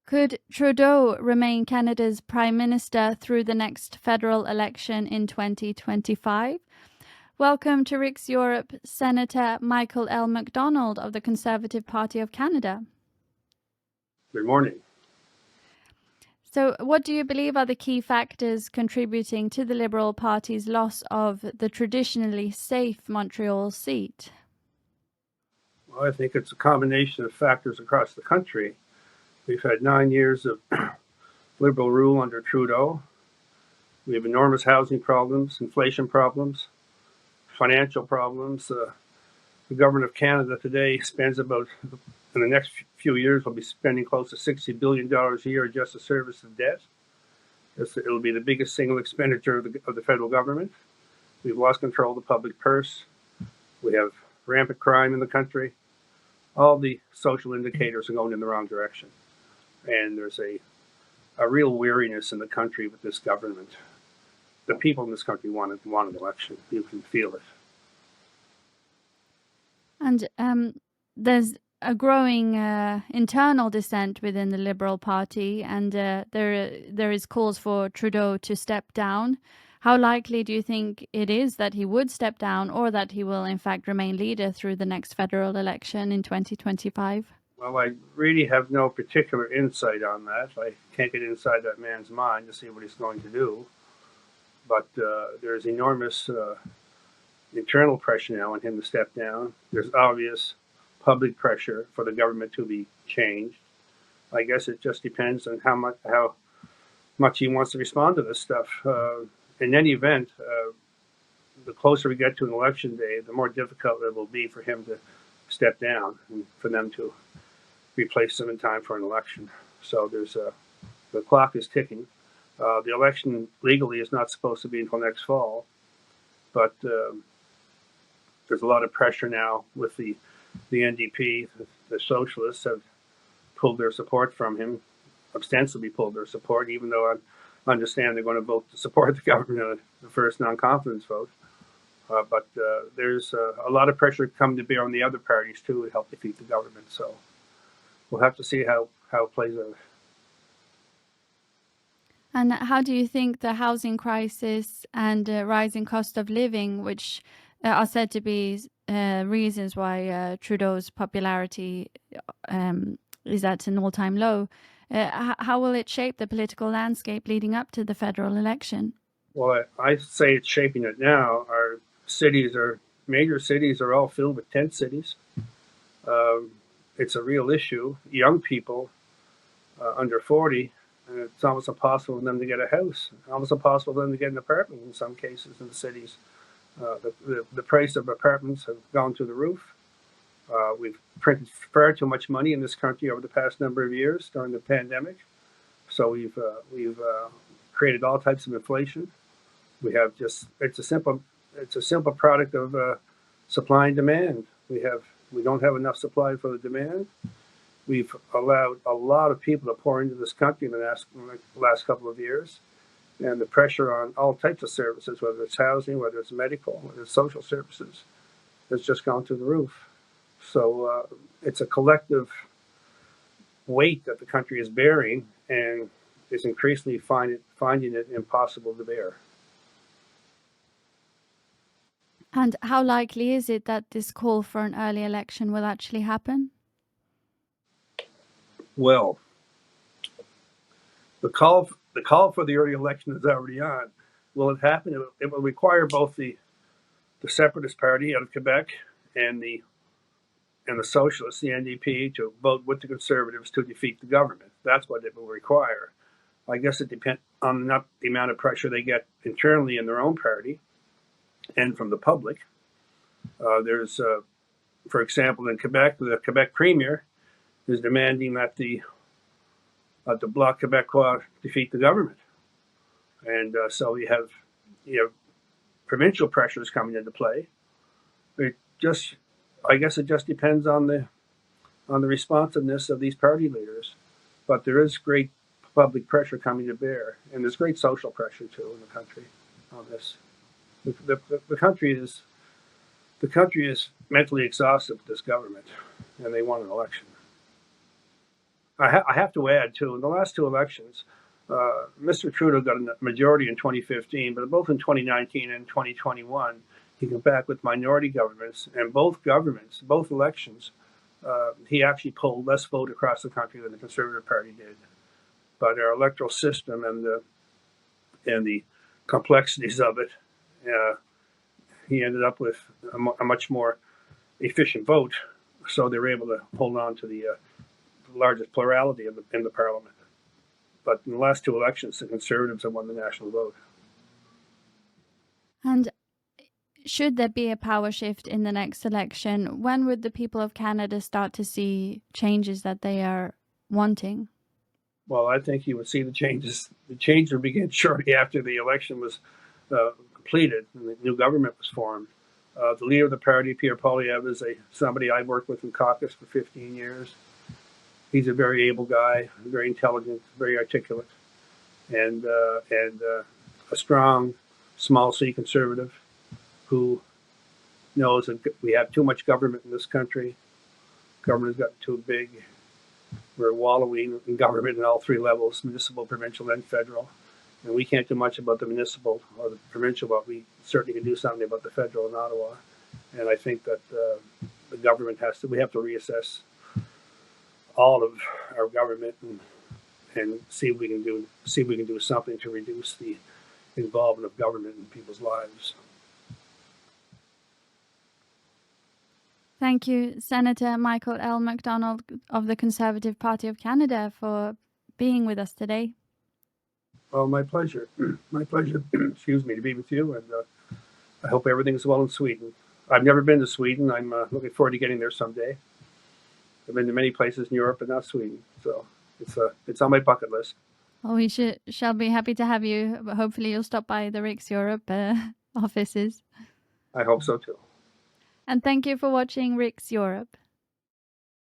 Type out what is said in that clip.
Could Trudeau remain Canada's Prime Minister through the next federal election in 2025? Welcome to Riks Europe, Senator Michael L. MacDonald of the Conservative Party of Canada. Good morning. So what do you believe are the key factors contributing to the Liberal Party's loss of the traditionally safe Montreal seat? Well, I think it's a combination of factors across the country. We've had 9 years of Liberal rule under Trudeau. We have enormous housing problems, inflation problems, financial problems. The government of Canada today spends about, in the next few years, will be spending close to $60 billion a year just to service the debt. It'll be the biggest single expenditure of the federal government. We've lost control of the public purse. We have rampant crime in the country. All the social indicators are going in the wrong direction. And there's a real weariness in the country with this government. The people in this country want an election. You can feel it. And there's a growing internal dissent within the Liberal Party, and there is calls for Trudeau to step down. How likely do you think it is that he would step down, or that he will in fact remain leader through the next federal election in 2025? Well, I really have no particular insight on that. I can't get inside that man's mind to see what he's going to do. But there's enormous internal pressure now on him to step down. There's obvious public pressure for the government to be changed. I guess it just depends on how much he wants to respond to this stuff. In any event, the closer we get to an election day, the more difficult it will be for him to step down and for them to replace him in time for an election. So the clock is ticking. The election legally is not supposed to be until next fall, but there's a lot of pressure now with the NDP. The Socialists have pulled their support from him, ostensibly pulled their support, even though I understand they're going to vote to support the government in the first non-confidence vote. But there's a lot of pressure coming to bear on the other parties too to help defeat the government. So we'll have to see how it plays out. And how do you think the housing crisis and rising cost of living, which are said to be reasons why Trudeau's popularity is at an all-time low, how will it shape the political landscape leading up to the federal election? Well, I say it's shaping it now. Our major cities are all filled with tent cities. It's a real issue. Young people under 40, it's almost impossible for them to get a house. Almost impossible for them to get an apartment in some cases in the cities. The price of apartments have gone through the roof. We've printed far too much money in this country over the past number of years during the pandemic. So we've created all types of inflation. We have it's a simple product of supply and demand. We don't have enough supply for the demand. We've allowed a lot of people to pour into this country in the last couple of years. And the pressure on all types of services, whether it's housing, whether it's medical, whether it's social services, has just gone through the roof. So it's a collective weight that the country is bearing, and is increasingly finding it impossible to bear. And how likely is it that this call for an early election will actually happen? Well, the call for the early election is already on. Will it happen? It will require both the Separatist Party out of Quebec and the Socialists, the NDP, to vote with the Conservatives to defeat the government. That's what it will require. I guess it depends on the amount of pressure they get internally in their own party and from the public. There's, for example, in Quebec, the Quebec Premier is demanding that the Bloc Québécois defeat the government. And so you have provincial pressures coming into play. I guess it just depends on the responsiveness of these party leaders. But there is great public pressure coming to bear, and there's great social pressure too in the country on this. The country is mentally exhausted with this government, and they want an election. I have to add too, in the last two elections, Mr. Trudeau got a majority in 2015, but both in 2019 and 2021, he came back with minority governments, and both elections, he actually pulled less vote across the country than the Conservative Party did. But our electoral system and the complexities of it, he ended up with a much more efficient vote, so they were able to hold on to the largest plurality in the parliament. But in the last two elections, the Conservatives have won the national vote. And should there be a power shift in the next election, when would the people of Canada start to see changes that they are wanting? Well, I think you would see the changes. The change would begin shortly after the election was completed and the new government was formed. The leader of the party, Pierre Poilievre, is somebody I've worked with in caucus for 15 years. He's a very able guy, very intelligent, very articulate, and a strong, small C conservative who knows that we have too much government in this country. Government has gotten too big. We're wallowing in government at all three levels, municipal, provincial, and federal. And we can't do much about the municipal or the provincial, but we certainly can do something about the federal in Ottawa. And I think that the government we have to reassess all of our government and see if we can do something to reduce the involvement of government in people's lives. Thank you, Senator Michael L. MacDonald of the Conservative Party of Canada, for being with us today. Well, my pleasure. My pleasure, excuse me, to be with you, and I hope everything's well in Sweden. I've never been to Sweden. I'm looking forward to getting there someday. I've been to many places in Europe, but not Sweden, so it's on my bucket list. Well, we shall be happy to have you, but hopefully you'll stop by the Riks Europe offices. I hope so too. And thank you for watching Riks Europe.